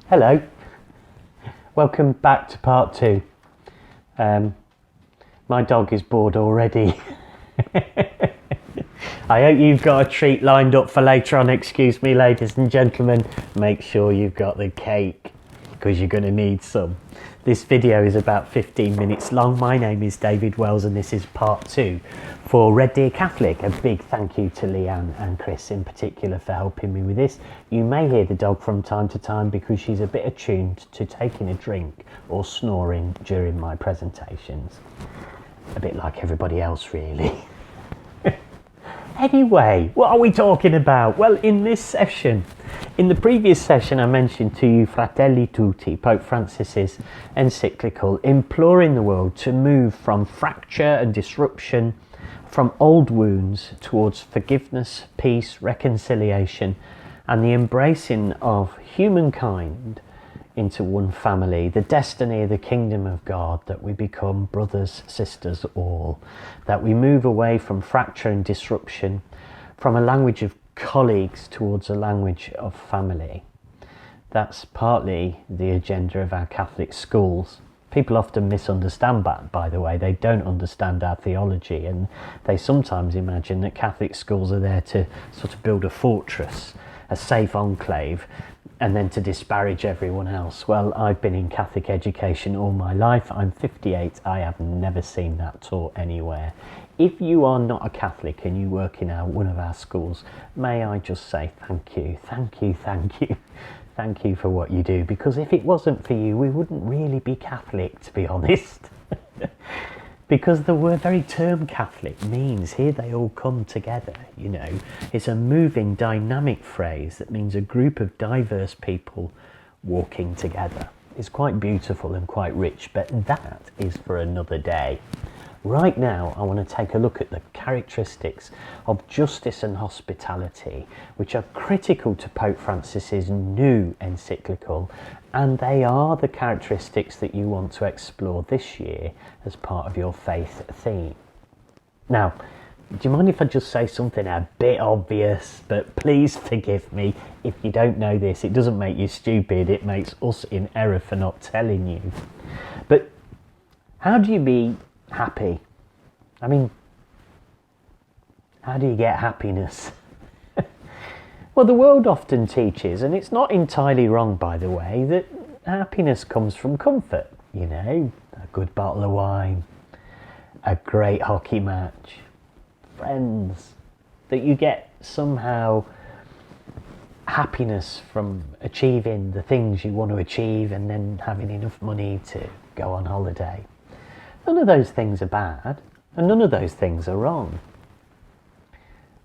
Hello, welcome back to part 2. My dog is bored already. I hope you've got a treat lined up for later on. Excuse me, ladies and gentlemen, make sure you've got the cake because you're going to need some. This video is about 15 minutes long. My name is David Wells and this is part 2 for Red Deer Catholic. A big thank you to Leanne and Chris in particular for helping me with this. You may hear the dog from time to time because she's a bit attuned to taking a drink or snoring during my presentations. A bit like everybody else really. Anyway, what are we talking about? Well, in this session, in the previous session I mentioned to you Fratelli Tutti, Pope Francis's encyclical, imploring the world to move from fracture and disruption, from old wounds towards forgiveness, peace, reconciliation, and the embracing of humankind into one family, the destiny of the kingdom of God, that we become brothers, sisters all, that we move away from fracture and disruption, from a language of colleagues towards a language of family. That's partly the agenda of our Catholic schools. People often misunderstand that, by the way. They don't understand our theology, and they sometimes imagine that Catholic schools are there to sort of build a fortress, a safe enclave, and then to disparage everyone else. Well, I've been in Catholic education all my life. I'm 58. I have never seen that taught anywhere. If you are not a Catholic and you work in one of our schools, may I just say thank you, thank you, thank you. Thank you for what you do, because if it wasn't for you, we wouldn't really be Catholic, to be honest. Because the very term Catholic means here they all come together, you know. It's a moving, dynamic phrase that means a group of diverse people walking together. It's quite beautiful and quite rich, but that is for another day. Right now, I want to take a look at the characteristics of justice and hospitality, which are critical to Pope Francis's new encyclical, and they are the characteristics that you want to explore this year as part of your faith theme. Now, do you mind if I just say something a bit obvious, but please forgive me if you don't know this. It doesn't make you stupid, it makes us in error for not telling you. But how do you be happy? I mean, how do you get happiness? Well, the world often teaches, and it's not entirely wrong by the way, that happiness comes from comfort. You know, a good bottle of wine, a great hockey match, friends, that you get somehow happiness from achieving the things you want to achieve and then having enough money to go on holiday. None of those things are bad, and none of those things are wrong.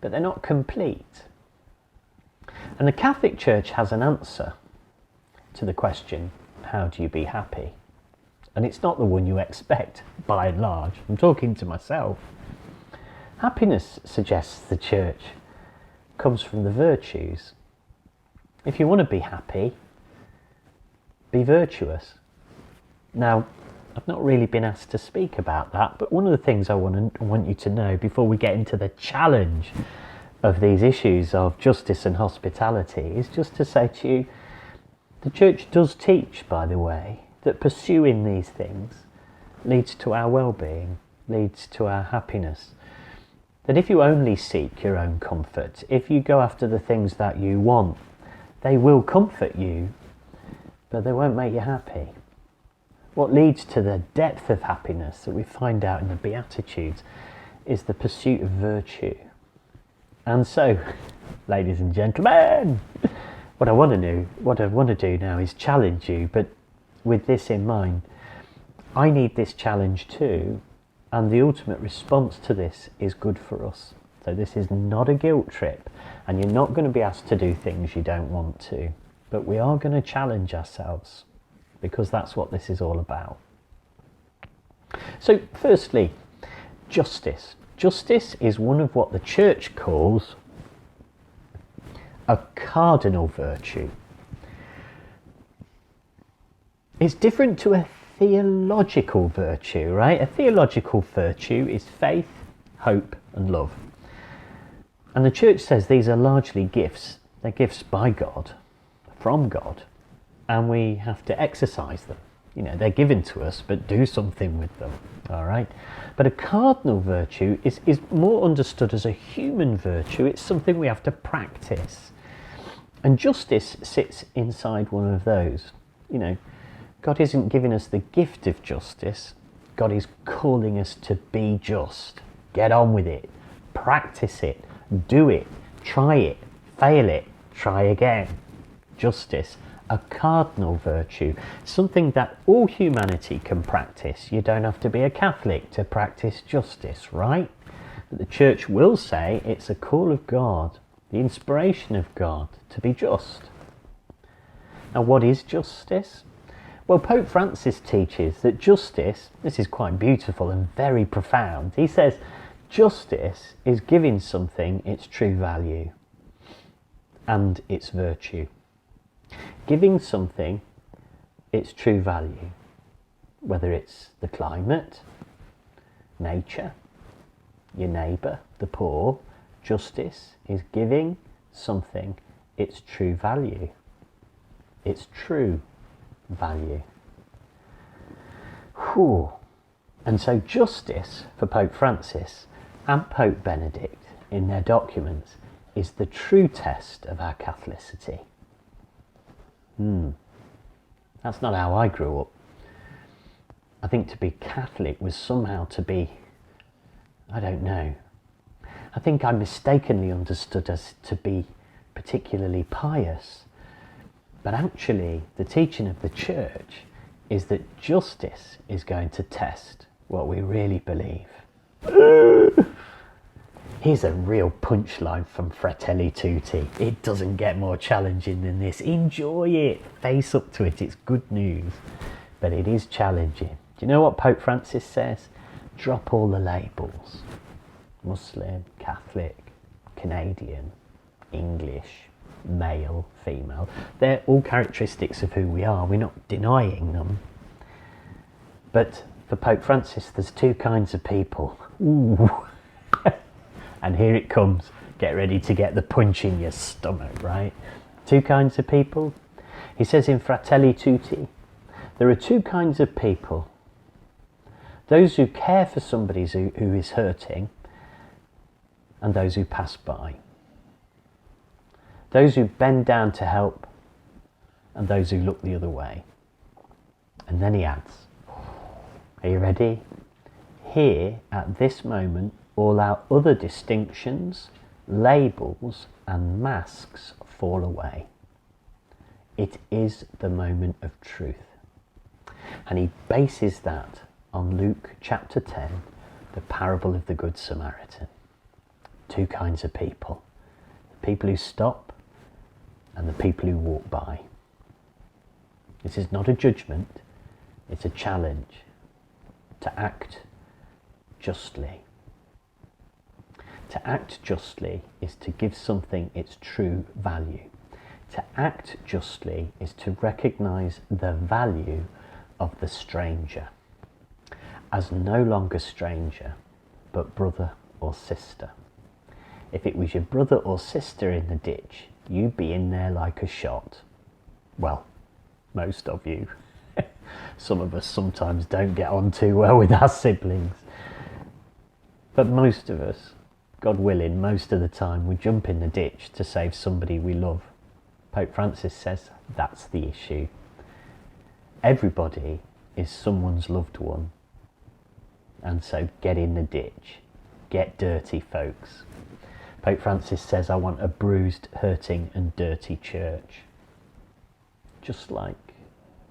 But they're not complete. And the Catholic Church has an answer to the question, how do you be happy? And it's not the one you expect, by and large. I'm talking to myself. Happiness, suggests the Church, comes from the virtues. If you want to be happy, be virtuous. Now, I've not really been asked to speak about that, but one of the things I want you to know before we get into the challenge of these issues of justice and hospitality is just to say to you, the Church does teach, by the way, that pursuing these things leads to our well-being, leads to our happiness. That if you only seek your own comfort, if you go after the things that you want, they will comfort you, but they won't make you happy. What leads to the depth of happiness that we find out in the Beatitudes is the pursuit of virtue. And so, ladies and gentlemen, what I want to do now is challenge you, but with this in mind, I need this challenge too, and the ultimate response to this is good for us. So this is not a guilt trip, and you're not going to be asked to do things you don't want to, but we are going to challenge ourselves, because that's what this is all about. So firstly, justice. Justice is one of what the Church calls a cardinal virtue. It's different to a theological virtue, right? A theological virtue is faith, hope, and love. And the Church says these are largely gifts. They're gifts by God, from God. and we have to exercise them. You know, they're given to us, but do something with them. All right. But a cardinal virtue is more understood as a human virtue. It's something we have to practice. And justice sits inside one of those. You know, God isn't giving us the gift of justice. God is calling us to be just. Get on with it. Practice it. Do it. Try it. Fail it. Try again. Justice. A cardinal virtue, something that all humanity can practice. You don't have to be a Catholic to practice justice, right? But the Church will say it's a call of God, the inspiration of God, to be just. Now, what is justice? Well, Pope Francis teaches that justice, this is quite beautiful and very profound. He says, justice is giving something its true value and its virtue. Giving something its true value, whether it's the climate, nature, your neighbour, the poor. Justice is giving something its true value. Its true value. Whew. And so justice for Pope Francis and Pope Benedict in their documents is the true test of our Catholicity. That's not how I grew up. I think to be Catholic was somehow to be, I don't know. I think I mistakenly understood as to be particularly pious. But actually, the teaching of the Church is that justice is going to test what we really believe. Here's a real punchline from Fratelli Tutti. It doesn't get more challenging than this. Enjoy it. Face up to it. It's good news. But it is challenging. Do you know what Pope Francis says? Drop all the labels. Muslim, Catholic, Canadian, English, male, female. They're all characteristics of who we are. We're not denying them. But for Pope Francis, there's two kinds of people. Ooh. And here it comes. Get ready to get the punch in your stomach, right? Two kinds of people. He says in Fratelli Tutti, there are two kinds of people. Those who care for somebody who is hurting, and those who pass by. Those who bend down to help, and those who look the other way. And then he adds, are you ready? Here, at this moment, all our other distinctions, labels and masks fall away. It is the moment of truth. And he bases that on Luke chapter 10, the parable of the Good Samaritan. Two kinds of people. The people who stop and the people who walk by. This is not a judgment, it's a challenge to act justly. To act justly is to give something its true value. To act justly is to recognise the value of the stranger as no longer stranger, but brother or sister. If it was your brother or sister in the ditch, you'd be in there like a shot. Well, most of you. Some of us sometimes don't get on too well with our siblings. But most of us, God willing, most of the time, we jump in the ditch to save somebody we love. Pope Francis says that's the issue. Everybody is someone's loved one. And so get in the ditch. Get dirty, folks. Pope Francis says, I want a bruised, hurting and dirty church. Just like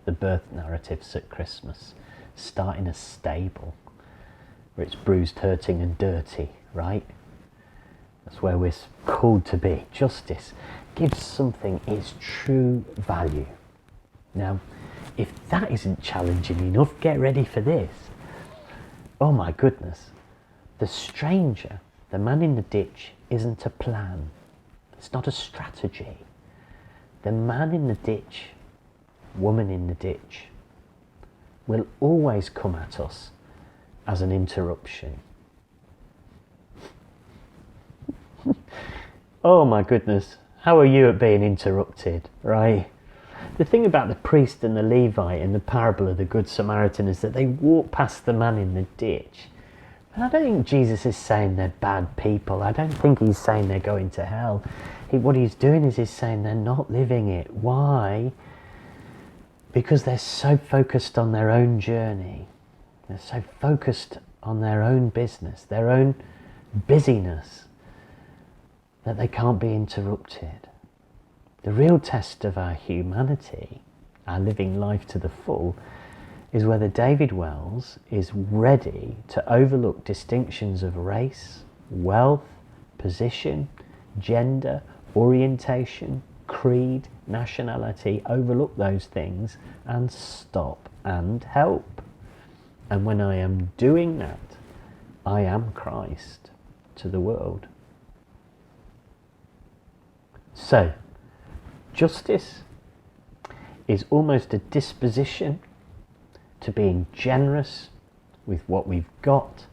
the birth narratives at Christmas start in a stable where it's bruised, hurting and dirty, right? That's where we're called to be. Justice gives something its true value. Now, if that isn't challenging enough, get ready for this. Oh my goodness. The stranger, the man in the ditch, isn't a plan. It's not a strategy. The man in the ditch, woman in the ditch, will always come at us as an interruption. Oh my goodness, how are you at being interrupted, right? The thing about the priest and the Levite in the parable of the Good Samaritan is that they walk past the man in the ditch. And I don't think Jesus is saying they're bad people. I don't think he's saying they're going to hell. What he's doing is he's saying they're not living it. Why? Because they're so focused on their own journey. They're so focused on their own business, their own busyness, that they can't be interrupted. The real test of our humanity, our living life to the full, is whether David Wells is ready to overlook distinctions of race, wealth, position, gender, orientation, creed, nationality, overlook those things and stop and help. And when I am doing that, I am Christ to the world. So, justice is almost a disposition to being generous with what we've got,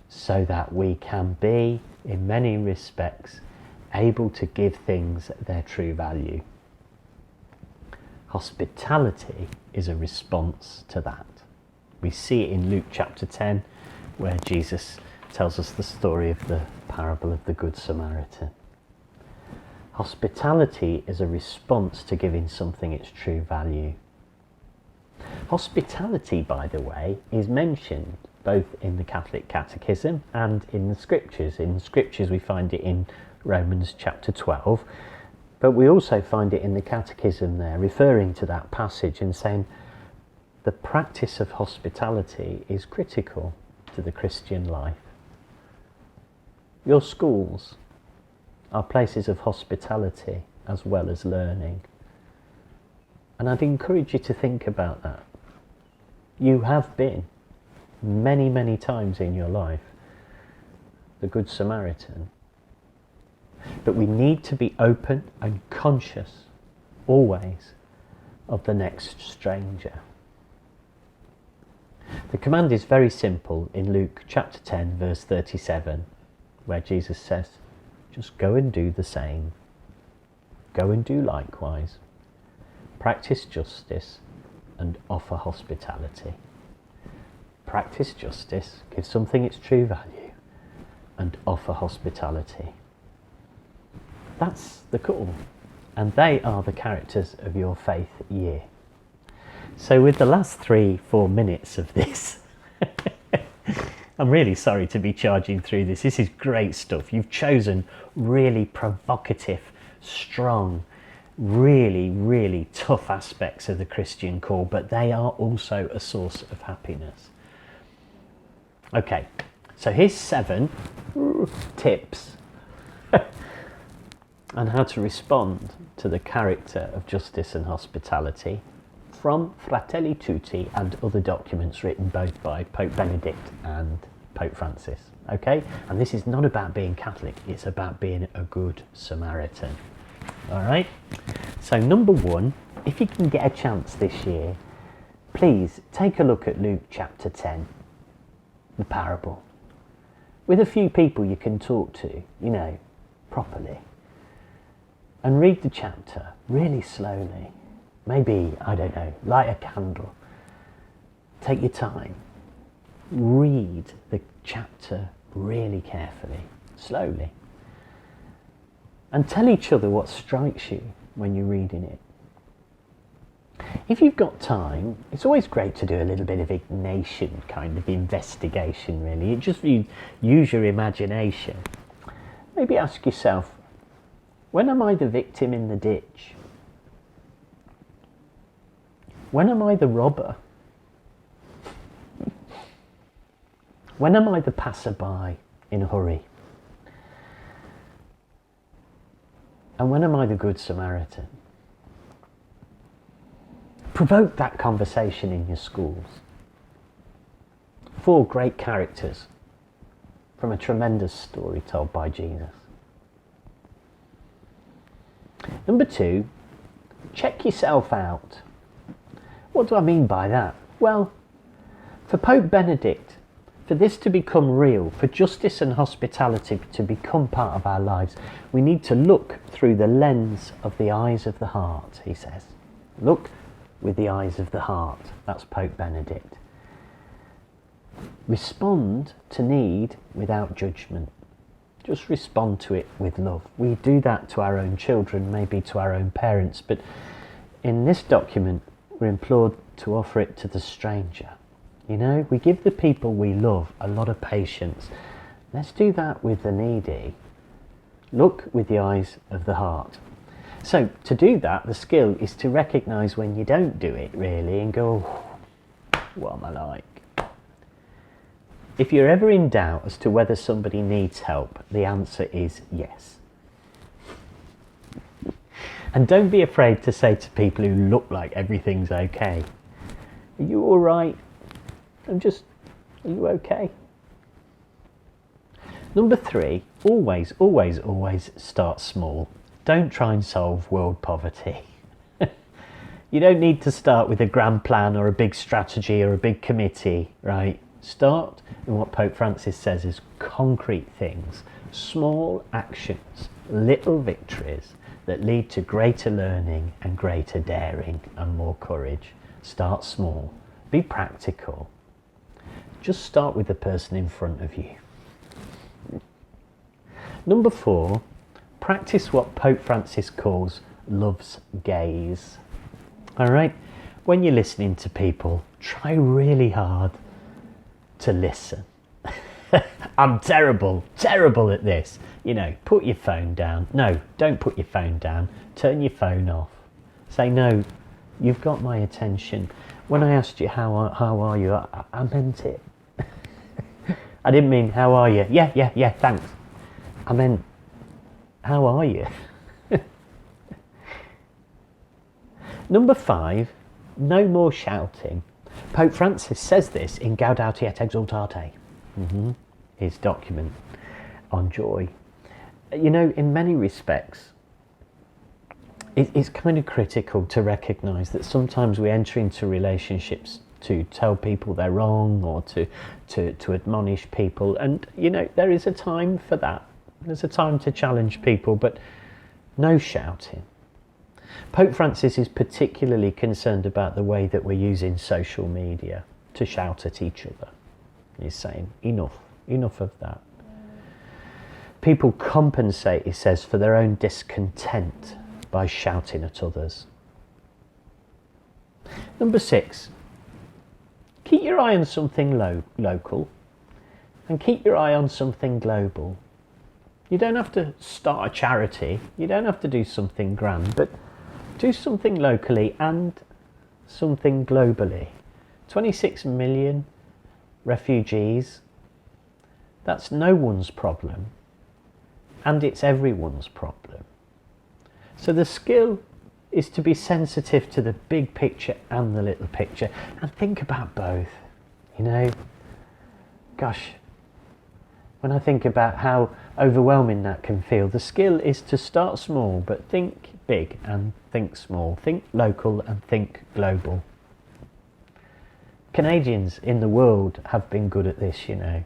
so that we can be, in many respects, able to give things their true value. Hospitality is a response to that. We see it in Luke chapter 10, where Jesus tells us the story of the parable of the Good Samaritan. Hospitality is a response to giving something its true value. Hospitality, by the way, is mentioned both in the Catholic Catechism and in the Scriptures. In the Scriptures we find it in Romans chapter 12, but we also find it in the Catechism there, referring to that passage and saying the practice of hospitality is critical to the Christian life. Your schools are places of hospitality as well as learning. And I'd encourage you to think about that. You have been, many, many times in your life, the Good Samaritan. But we need to be open and conscious, always, of the next stranger. The command is very simple in Luke chapter 10, verse 37, where Jesus says, just go and do the same. Go and do likewise. Practice justice and offer hospitality. Practice justice, give something its true value, and offer hospitality. That's the call. And they are the characters of your faith year. So with the last 3-4 minutes of this, I'm really sorry to be charging through this. This is great stuff. You've chosen really provocative, strong, really, really tough aspects of the Christian call, but they are also a source of happiness. Okay, so here's 7 tips on how to respond to the character of justice and hospitality from Fratelli Tutti and other documents written both by Pope Benedict and Pope Francis. Okay, and this is not about being Catholic, it's about being a good Samaritan. All right, so number 1, if you can get a chance this year, please take a look at Luke chapter 10, the parable, with a few people you can talk to, properly, and read the chapter really slowly. Maybe, I don't know, light a candle, take your time, read the chapter really carefully, slowly. And tell each other what strikes you when you're reading it. If you've got time, it's always great to do a little bit of Ignatian kind of investigation, really. You use your imagination. Maybe ask yourself, when am I the victim in the ditch? When am I the robber? When am I the passerby in a hurry? And when am I the Good Samaritan? Provoke that conversation in your schools. 4 great characters from a tremendous story told by Jesus. Number 2, check yourself out. What do I mean by that? Well, for Pope Benedict, for this to become real, for justice and hospitality to become part of our lives, we need to look through the lens of the eyes of the heart, he says. Look with the eyes of the heart. That's Pope Benedict. Respond to need without judgment. Just respond to it with love. We do that to our own children, maybe to our own parents, but in this document we're implored to offer it to the stranger. You know, we give the people we love a lot of patience. Let's do that with the needy. Look with the eyes of the heart. So to do that, the skill is to recognise when you don't do it really and go, what am I like? If you're ever in doubt as to whether somebody needs help, the answer is yes. And don't be afraid to say to people who look like everything's okay, are you all right? Are you okay? Number 3, always, always, always start small. Don't try and solve world poverty. You don't need to start with a grand plan or a big strategy or a big committee, right? Start in what Pope Francis says is concrete things, small actions, little victories that lead to greater learning and greater daring and more courage. Start small, be practical. Just start with the person in front of you. Number 4, practice what Pope Francis calls love's gaze. All right, when you're listening to people, try really hard to listen. I'm terrible at this. You know, put your phone down. No, don't put your phone down. Turn your phone off. Say, no, you've got my attention. When I asked you how are you, I meant it. I didn't mean how are you? Yeah, thanks. I meant, how are you? Number 5, no more shouting. Pope Francis says this in Gaudete et Exultate, his document on joy. You know, in many respects, it's kind of critical to recognise that sometimes we enter into relationships to tell people they're wrong or to admonish people, and you know, there is a time for that. There's a time to challenge people, but no shouting. Pope Francis is particularly concerned about the way that we're using social media to shout at each other. He's saying, enough of that. People compensate, he says, for their own discontent by shouting at others. Number 6, keep your eye on something local and keep your eye on something global. You don't have to start a charity, you don't have to do something grand, but do something locally and something globally. 26 million refugees, that's no one's problem, and it's everyone's problem. So the skill is to be sensitive to the big picture and the little picture, and think about both. You know, gosh, when I think about how overwhelming that can feel, the skill is to start small, but think big and think small. Think local and think global. Canadians in the world have been good at this, you know.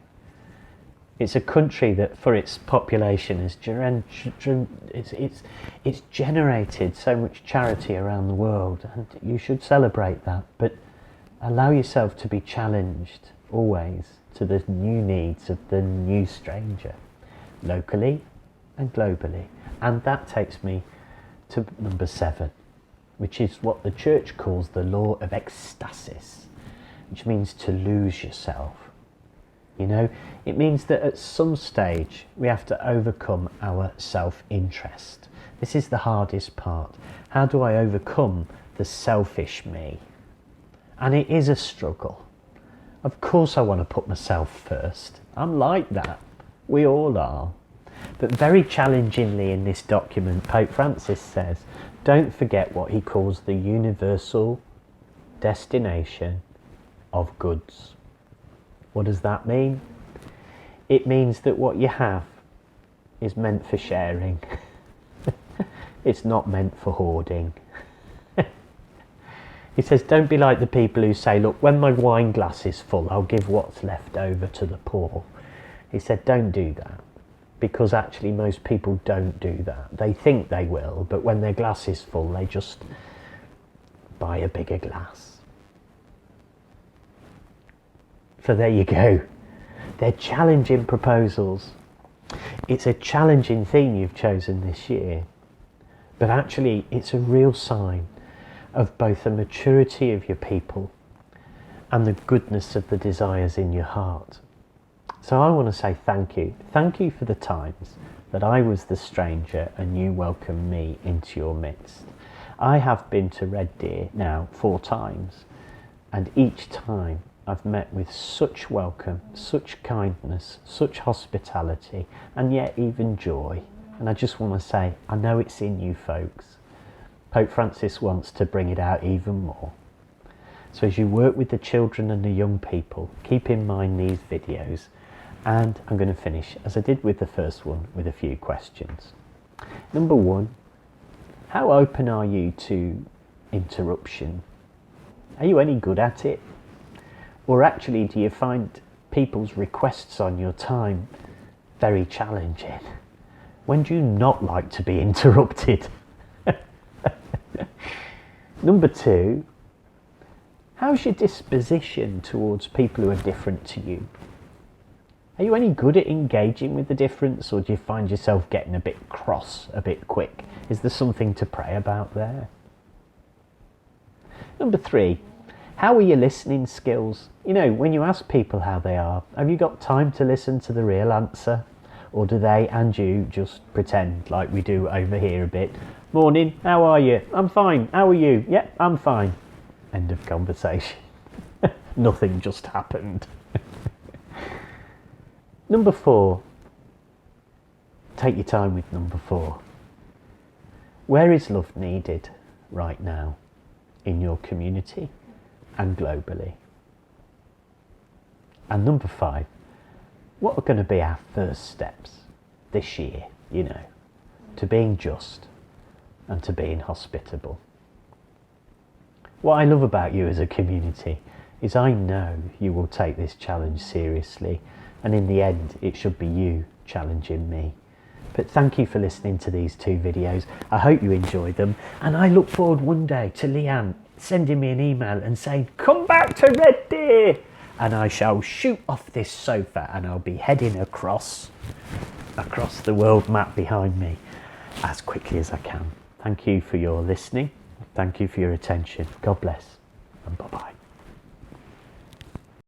It's a country that, for its population, is it's generated so much charity around the world, and you should celebrate that, but allow yourself to be challenged always to the new needs of the new stranger, locally and globally. And that takes me to number 7, which is what the church calls the law of ecstasis, which means to lose yourself. You know, it means that at some stage we have to overcome our self-interest. This is the hardest part. How do I overcome the selfish me? And it is a struggle. Of course I want to put myself first. I'm like that. We all are. But very challengingly in this document, Pope Francis says, don't forget what he calls the universal destination of goods. What does that mean? It means that what you have is meant for sharing. It's not meant for hoarding. He says, don't be like the people who say, look, when my wine glass is full, I'll give what's left over to the poor. He said, don't do that, because actually most people don't do that. They think they will, but when their glass is full, they just buy a bigger glass. So there you go. They're challenging proposals. It's a challenging theme you've chosen this year, but actually it's a real sign of both the maturity of your people and the goodness of the desires in your heart. So I want to say thank you. Thank you for the times that I was the stranger and you welcomed me into your midst. I have been to Red Deer now 4 times, and each time I've met with such welcome, such kindness, such hospitality, and yet even joy. And I just want to say, I know it's in you folks. Pope Francis wants to bring it out even more. So as you work with the children and the young people, keep in mind these videos. And I'm going to finish, as I did with the first one, with a few questions. Number 1, how open are you to interruption? Are you any good at it? Or actually, do you find people's requests on your time very challenging? When do you not like to be interrupted? Number 2, how's your disposition towards people who are different to you? Are you any good at engaging with the difference, or do you find yourself getting a bit cross a bit quick? Is there something to pray about there? Number 3, how are your listening skills? You know, when you ask people how they are, have you got time to listen to the real answer? Or do they and you just pretend like we do over here a bit? Morning, how are you? I'm fine, how are you? Yep, I'm fine. End of conversation. Nothing just happened. Number 4, take your time with number 4. Where is love needed right now in your community and globally? And number 5, what are going to be our first steps this year, you know, to being just and to being hospitable? What I love about you as a community is I know you will take this challenge seriously, and in the end it should be you challenging me. But thank you for listening to these 2 videos. I hope you enjoyed them, and I look forward one day to Leanne sending me an email and saying, come back to Red Deer, and I shall shoot off this sofa and I'll be heading across the world map behind me as quickly as I can. Thank you for your listening. Thank you for your attention. God bless, and bye-bye.